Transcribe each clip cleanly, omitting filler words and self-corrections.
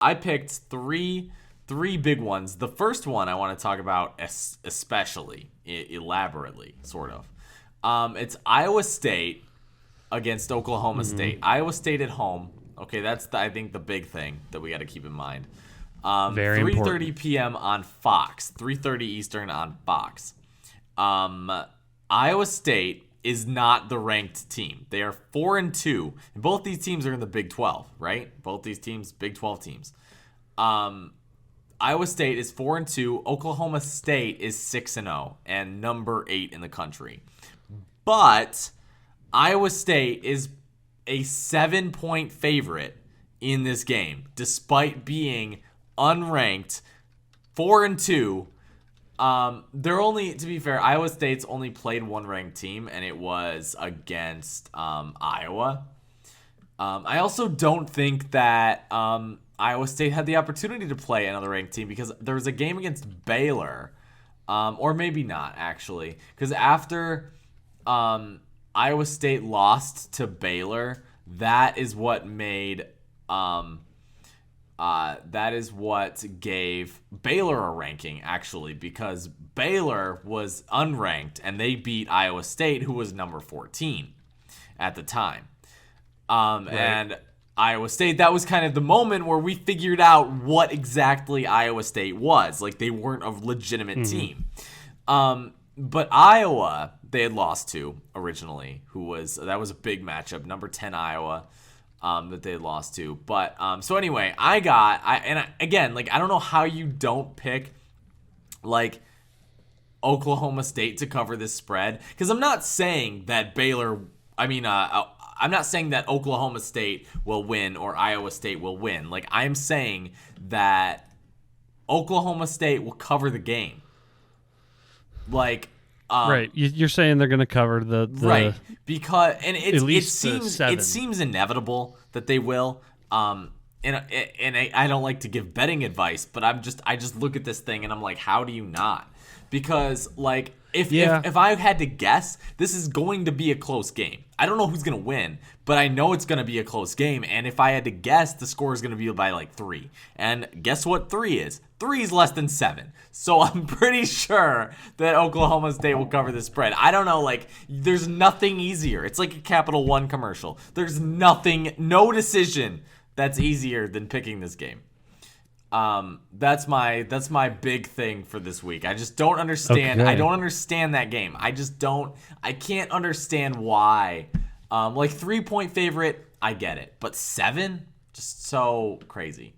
I picked three big ones. The first one I want to talk about especially elaborately, sort of. It's Iowa State against Oklahoma State. Iowa State at home. Okay, that's I think the big thing that we got to keep in mind. Very 3:30 p.m. on Fox. 3:30 Eastern on Fox. Iowa State is not the ranked team. They are 4-2. And both these teams are in the Big 12, right? Both these teams, Big 12 teams. Iowa State is 4-2. Oklahoma State is 6-0 and number 8 in the country. But Iowa State is a 7-point favorite in this game, despite being unranked, 4-2. They're only, to be fair, Iowa State's only played one ranked team, and it was against Iowa. I also don't think that Iowa State had the opportunity to play another ranked team because there was a game against Baylor, or maybe not actually, because after Iowa State lost to Baylor, that is what made that is what gave Baylor a ranking, actually, because Baylor was unranked and they beat Iowa State, who was number 14 at the time. Right. And Iowa State, that was kind of the moment where we figured out what exactly Iowa State was. Like, they weren't a legitimate team. But Iowa, they had lost to originally, that was a big matchup, number 10 Iowa. That they lost to. But so anyway, again, I don't know how you don't pick like Oklahoma State to cover this spread, because I'm not saying that I'm not saying that Oklahoma State will win or Iowa State will win. Like, I'm saying that Oklahoma State will cover the game. Like, right, you're saying they're going to cover the right, because it seems inevitable that they will. And I don't like to give betting advice, but I just look at this thing and I'm like, how do you not? Because like if I had to guess, this is going to be a close game. I don't know who's going to win, but I know it's going to be a close game. And if I had to guess, the score is going to be by like 3. And guess what 3 is? 3 is less than 7. So I'm pretty sure that Oklahoma State will cover the spread. I don't know, like, there's nothing easier. It's like a Capital One commercial. There's no decision that's easier than picking this game. That's my big thing for this week. I just don't understand. Okay. I don't understand that game. I can't understand why. Like 3-point favorite, I get it, but 7, just so crazy.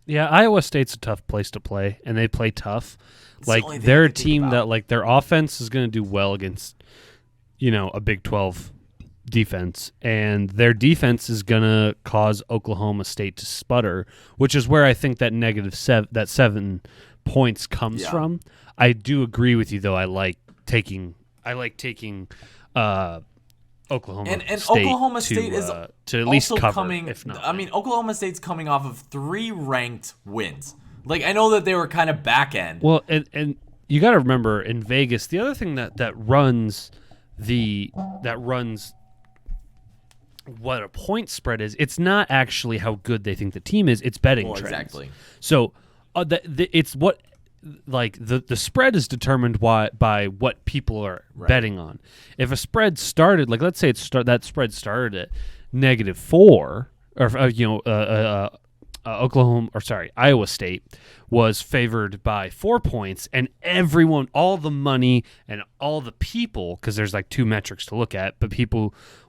Yeah, Iowa State's a tough place to play, and they play tough. Like, they're a team that, like, their offense is going to do well against, a Big 12 defense, and their defense is going to cause Oklahoma State to sputter, which is where I think that that 7 points comes from. I do agree with you, though. I like taking Oklahoma and State Oklahoma State is to at least cover, coming. if not. I mean, Oklahoma State's coming off of 3 ranked wins. Like, I know that they were kind of back end. Well, and you got to remember in Vegas, the other thing that runs what a point spread is. It's not actually how good they think the team is. It's betting trends. Exactly. So it's what. Like the spread is determined by what people are betting on. If a spread started, like let's say that spread started at -4, or Iowa State was favored by 4 points, and everyone, all the money and all the people, because there's like 2 metrics to look at, but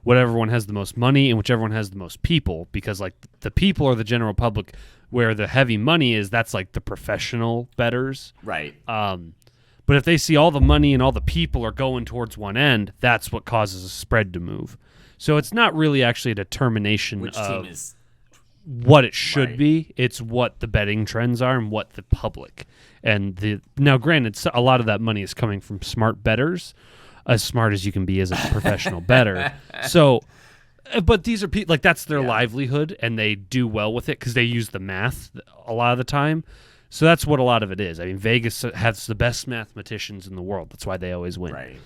whatever one has the most money and whichever one has the most people, because like the people are the general public. Where the heavy money is, that's like the professional bettors. Right. But if they see all the money and all the people are going towards one end, that's what causes a spread to move. So it's not really actually a determination of what it should be. It's what the betting trends are and what the public. Now, granted, a lot of that money is coming from smart bettors, as smart as you can be as a professional bettor. So... But these are people, like, that's their livelihood, and they do well with it because they use the math a lot of the time. So that's what a lot of it is. I mean, Vegas has the best mathematicians in the world. That's why they always win. Right.